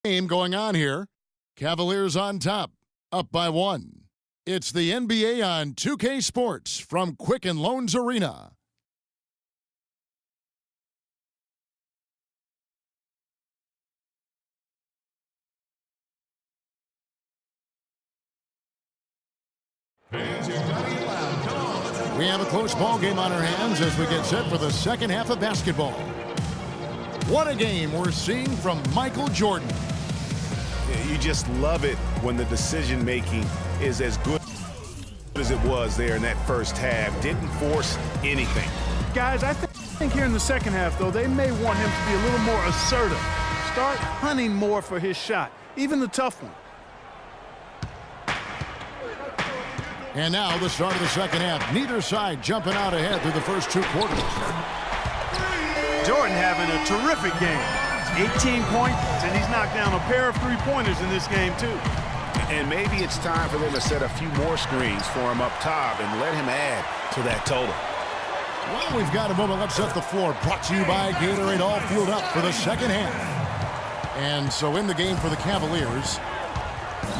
Game going on here. Cavaliers on top, up by 1. It's the NBA on 2K Sports from Quicken Loans Arena. We have a close ball game on our hands as we get set for the second half of basketball. What a game we're seeing from Michael Jordan. You just love it when the decision making is as good as it was there in that first half. Didn't force anything. Guys, I think here in the second half, though, they may want him to be a little more assertive. Start hunting more for his shot, even the tough one. And now the start of the second half. Neither side jumping out ahead through the first 2 quarters. Jordan having a terrific game. 18 points, and he's knocked down a pair of three-pointers in this game, too. And maybe it's time for them to set a few more screens for him up top and let him add to that total. Well, we've got a moment. Let's set the floor. Brought to you by Gatorade, all fueled up for the second half. And so in the game for the Cavaliers,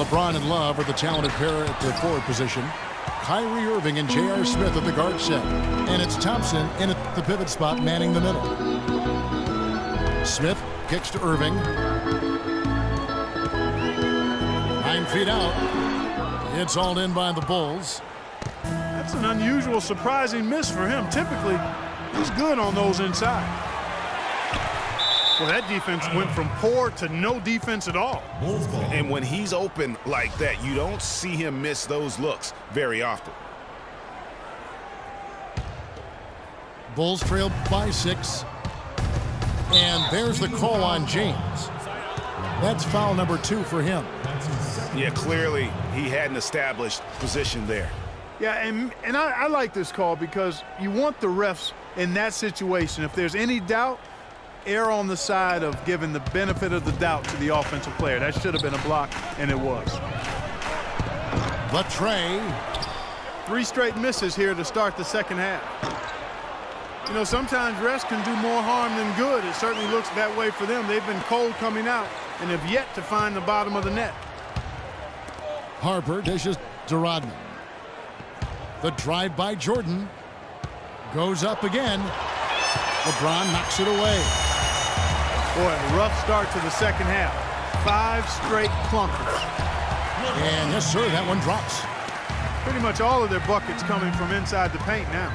LeBron and Love are the talented pair at the forward position. Kyrie Irving and J.R. Smith at the guard set. And it's Thompson in at the pivot spot manning the middle. Smith kicks to Irving. 9 feet out. It's all in by the Bulls. That's an unusual, surprising miss for him. Typically, he's good on those inside. Well, that defense went from poor to no defense at all. And when he's open like that, you don't see him miss those looks very often. Bulls trail by 6. And there's the call on James. That's foul number 2 for him. Yeah, clearly he had an established position there. Yeah, and I like this call because you want the refs in that situation. If there's any doubt, err on the side of giving the benefit of the doubt to the offensive player. That should have been a block, and it was. The tray. 3 straight misses here to start the second half. You know, sometimes refs can do more harm than good. It certainly looks that way for them. They've been cold coming out and have yet to find the bottom of the net. Harper dishes to Rodman. The drive by Jordan goes up again. LeBron knocks it away. Boy, a rough start to the second half. 5 straight clunkers. And yes, sir, that one drops. Pretty much all of their buckets coming from inside the paint now.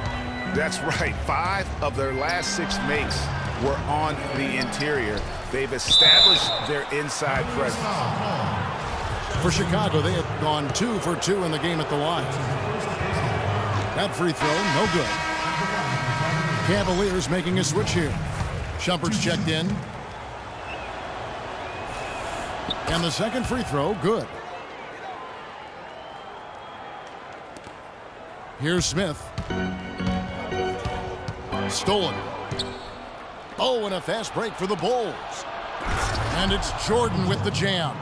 That's right. 5 of their last 6 makes were on the interior. They've established their inside presence. For Chicago, they have gone 2 for 2 in the game at the line. That free throw, no good. Cavaliers making a switch here. Shumpert's checked in. And the second free throw, good. Here's Smith. Stolen. Oh, and a fast break for the Bulls. And it's Jordan with the jam.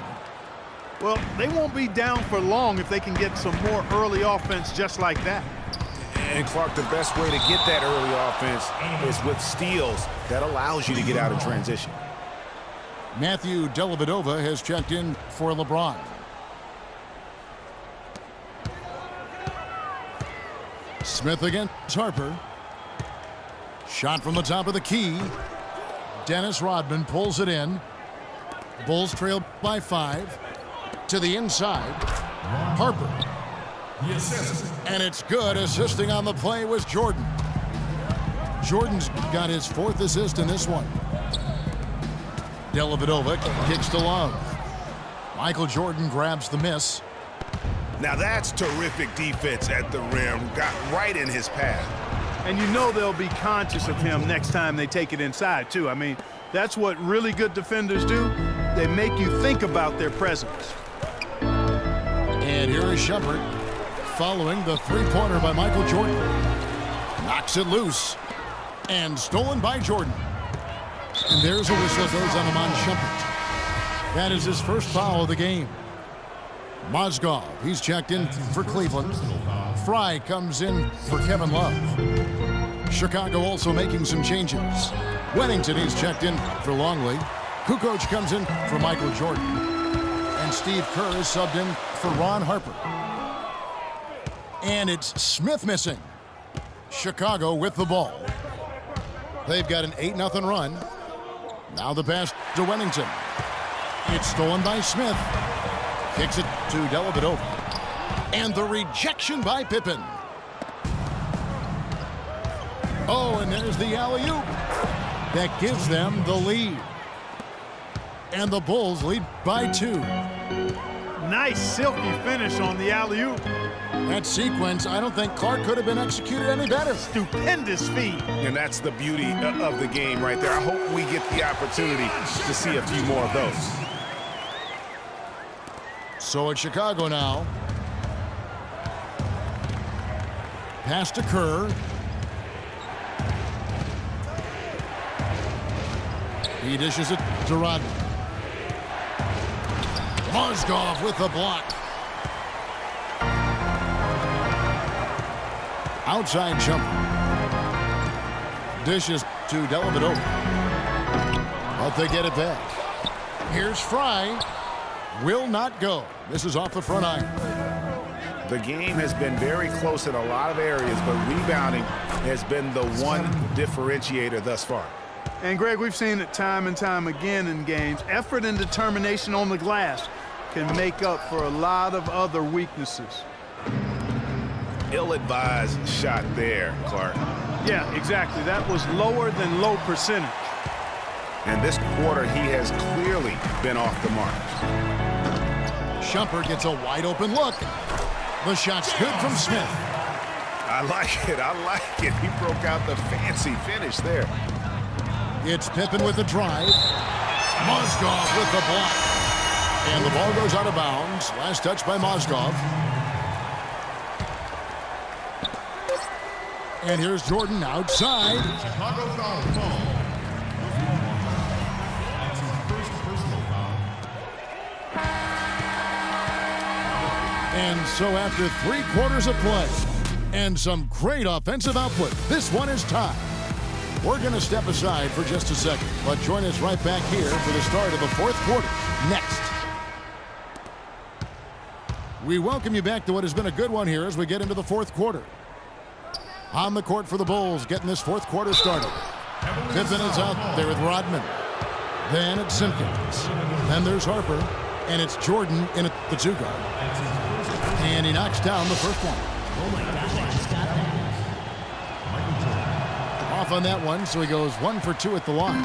Well, they won't be down for long if they can get some more early offense just like that. And Clark, the best way to get that early offense is with steals. That allows you to get out of transition. Matthew Dellavedova has checked in for LeBron. Smith against Harper. Shot from the top of the key. Dennis Rodman pulls it in. Bulls trail by 5. To the inside. Harper. And it's good. Assisting on the play was Jordan. Jordan's got his 4th assist in this one. Dellavedova kicks to Love. Michael Jordan grabs the miss. Now that's terrific defense at the rim. Got right in his path. And you know they'll be conscious of him next time they take it inside, too. I mean, that's what really good defenders do. They make you think about their presence. And here is Shumpert following the 3-pointer by Michael Jordan. Knocks it loose. And stolen by Jordan. And there's a whistle that goes on Iman Shumpert. That is his first foul of the game. Mozgov, he's checked in for Cleveland. Fry comes in for Kevin Love. Chicago also making some changes. Wennington, he's checked in for Longley. Kukoc comes in for Michael Jordan. And Steve Kerr is subbed in for Ron Harper. And it's Smith missing. Chicago with the ball. They've got an 8-0 run. Now the pass to Wennington. It's stolen by Smith. Kicks it to Dellavedova. And the rejection by Pippen. Oh, and there's the alley-oop. That gives them the lead. And the Bulls lead by 2. Nice silky finish on the alley-oop. That sequence, I don't think Clark could have been executed any better. Stupendous feed. And that's the beauty of the game right there. I hope we get the opportunity to see a few more of those. So it's Chicago now. Pass to Kerr. He dishes it to Rodman. Mozgov with the block. Outside jumper. Dishes to Dellavedova. But they get it back. Here's Fry. Will not go. This is off the front iron. The game has been very close in a lot of areas, but rebounding has been the one differentiator thus far. And Greg, we've seen it time and time again in games. Effort and determination on the glass can make up for a lot of other weaknesses. Ill-advised shot there, Clark. Yeah, exactly. That was lower than low percentage. And this quarter, he has clearly been off the mark. Shumpert gets a wide open look. The shot's good from Smith. I like it. I like it. He broke out the fancy finish there. It's Pippen with the drive. Mozgov with the block. And the ball goes out of bounds. Last touch by Mozgov. And here's Jordan outside. Chicago foul ball. That's his first personal foul. And so after 3 quarters of play and some great offensive output, this one is tied. We're going to step aside for just a second, but join us right back here for the start of the 4th quarter next. We welcome you back to what has been a good one here as we get into the 4th quarter. On the court for the Bulls, getting this 4th quarter started. Pippen is out there with Rodman. Then it's Simpkins. Then there's Harper. And it's Jordan in at the 2 guard. And he knocks down the first one. Oh my gosh, I just got that. Michael Jordan. Off on that one, so he goes 1 for 2 at the line.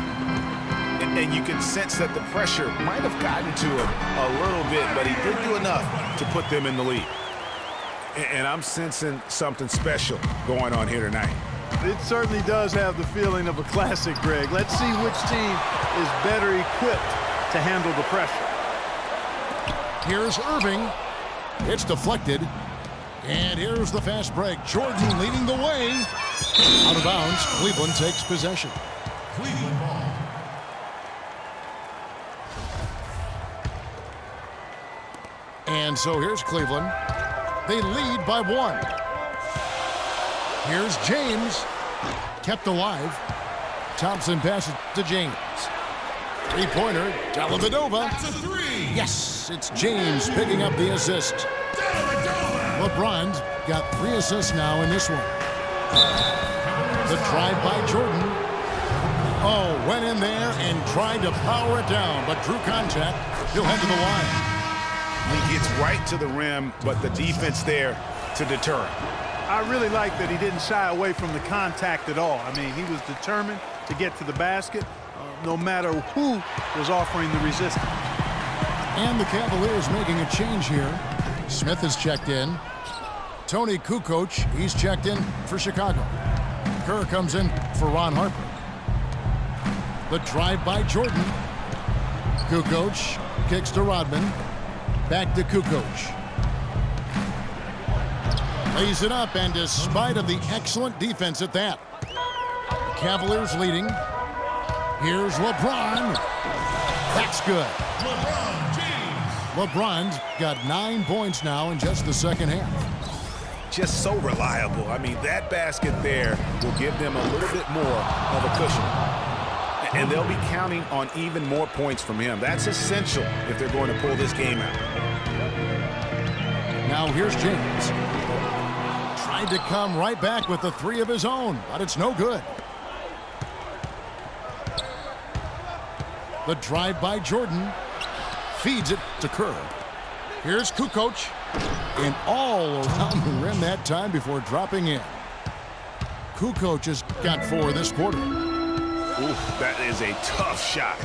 And you can sense that the pressure might have gotten to him a little bit, but he did do enough to put them in the lead. And I'm sensing something special going on here tonight. It certainly does have the feeling of a classic, Greg. Let's see which team is better equipped to handle the pressure. Here's Irving. It's deflected. And here's the fast break. Jordan leading the way. Out of bounds. Cleveland takes possession. Cleveland ball. And so here's Cleveland. They lead by 1. Here's James. Kept alive. Thompson passes to James. 3-pointer. Dellavedova. That's a 3. Yes, it's James picking up the assist. LeBron's got 3 assists now in this one. The drive by Jordan. Oh, went in there and tried to power it down, but drew contact. He'll head to the line. He gets right to the rim, but the defense there to deter him. I really like that he didn't shy away from the contact at all. I mean, he was determined to get to the basket, no matter who was offering the resistance. And the Cavaliers making a change here. Smith is checked in. Tony Kukoc, he's checked in for Chicago. Kerr comes in for Ron Harper. The drive by Jordan. Kukoc kicks to Rodman. Back to Kukoc. Lays it up, and despite of the excellent defense at that, the Cavaliers leading. Here's LeBron. That's good. LeBron James. LeBron's got 9 points now in just the second half. Just so reliable. I mean, that basket there will give them a little bit more of a cushion. And they'll be counting on even more points from him. That's essential if they're going to pull this game out. Now here's James. Tried to come right back with the three of his own, but it's no good. The drive by Jordan. Feeds it to Kerr. Here's Kukoc. And all around the rim that time before dropping in. Kukoc has got 4 this quarter. Ooh, that is a tough shot.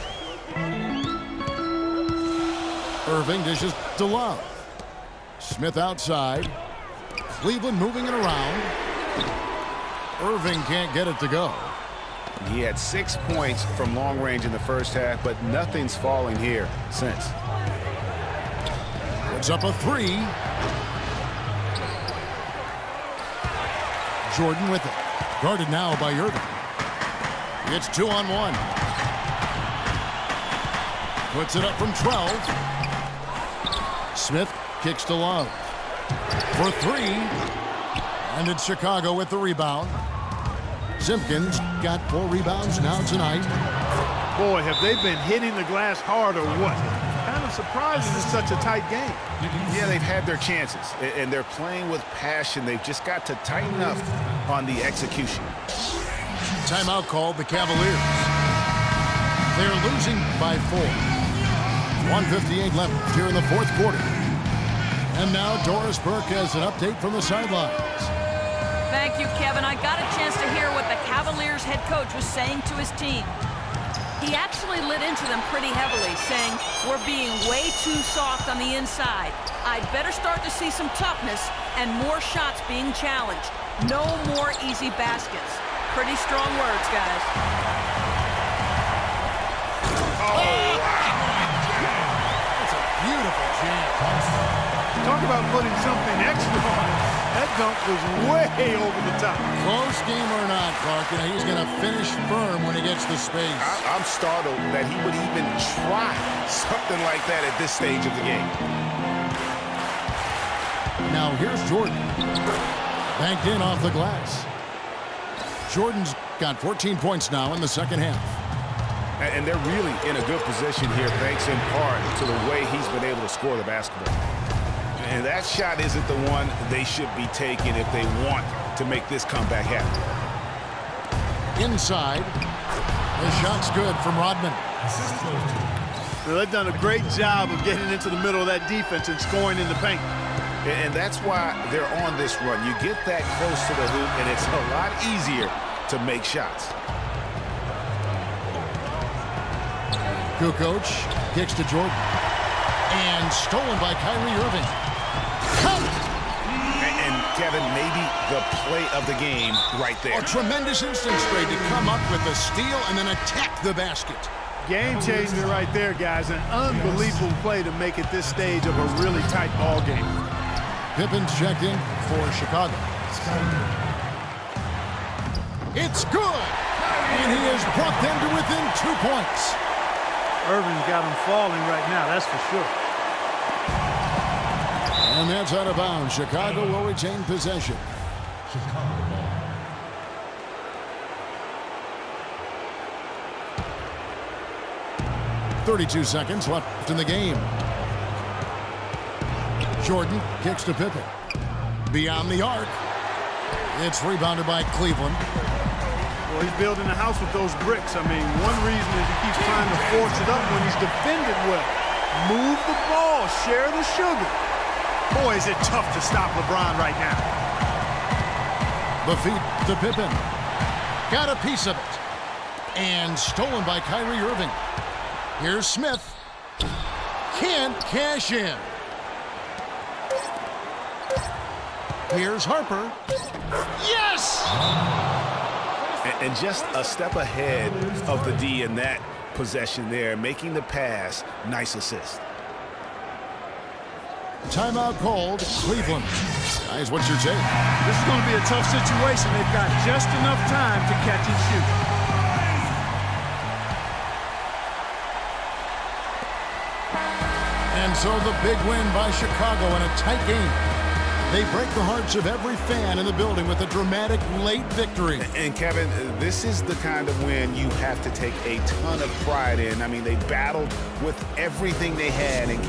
Irving dishes to Love. Smith outside. Cleveland moving it around. Irving can't get it to go. He had 6 points from long range in the first half, but nothing's falling here since. Puts up a 3. Jordan with it. Guarded now by Irving. It's 2-on-1. Puts it up from 12. Smith kicks to Love. For 3. And it's Chicago with the rebound. Simpkins got 4 rebounds now tonight. Boy, have they been hitting the glass hard or what? Kind of surprising it's such a tight game. Yeah, they've had their chances, and they're playing with passion. They've just got to tighten up on the execution. Timeout called the Cavaliers. They're losing by 4. 1:58 left here in the fourth quarter. And now Doris Burke has an update from the sidelines. Thank you, Kevin. I got a chance to hear what the Cavaliers head coach was saying to his team. He actually lit into them pretty heavily, saying, "We're being way too soft on the inside. I'd better start to see some toughness and more shots being challenged. No more easy baskets." Pretty strong words, guys. That's a beautiful jam. Talk about putting something extra on it. That dunk was way over the top. Close game or not, Clark, he's going to finish firm when he gets the space. I'm startled that he would even try something like that at this stage of the game. Now here's Jordan. Banked in off the glass. Jordan's got 14 points now in the second half. And they're really in a good position here, thanks in part to the way he's been able to score the basketball. And that shot isn't the one they should be taking if they want to make this comeback happen. Inside. The shot's good from Rodman. Well, they've done a great job of getting into the middle of that defense and scoring in the paint. And that's why they're on this run. You get that close to the hoop, and it's a lot easier to make shots. Kukoc kicks to Jordan. And stolen by Kyrie Irving. And Kevin, maybe the play of the game right there. A tremendous instincts trade to come up with a steal and then attack the basket. Game changer right there, guys. An unbelievable play to make it this stage of a really tight ball game. Pippen's checked in for Chicago. It's good! And he has brought them to within 2 points. Irving's got him falling right now, that's for sure. And that's out of bounds. Chicago will retain possession. 32 seconds left in the game. Jordan kicks to Pippen. Beyond the arc. It's rebounded by Cleveland. Well, he's building a house with those bricks. I mean, one reason is he keeps trying to force it up when he's defended well. Move the ball, share the sugar. Boy, is it tough to stop LeBron right now. The feed to Pippen. Got a piece of it. And stolen by Kyrie Irving. Here's Smith. Can't cash in. Here's Harper. Yes! And just a step ahead of the D in that possession there, making the pass. Nice assist. Timeout called. Cleveland. Guys, what's your take? This is going to be a tough situation. They've got just enough time to catch and shoot. And so the big win by Chicago in a tight game. They break the hearts of every fan in the building with a dramatic late victory. And Kevin, this is the kind of win you have to take a ton of pride in. I mean, they battled with everything they had and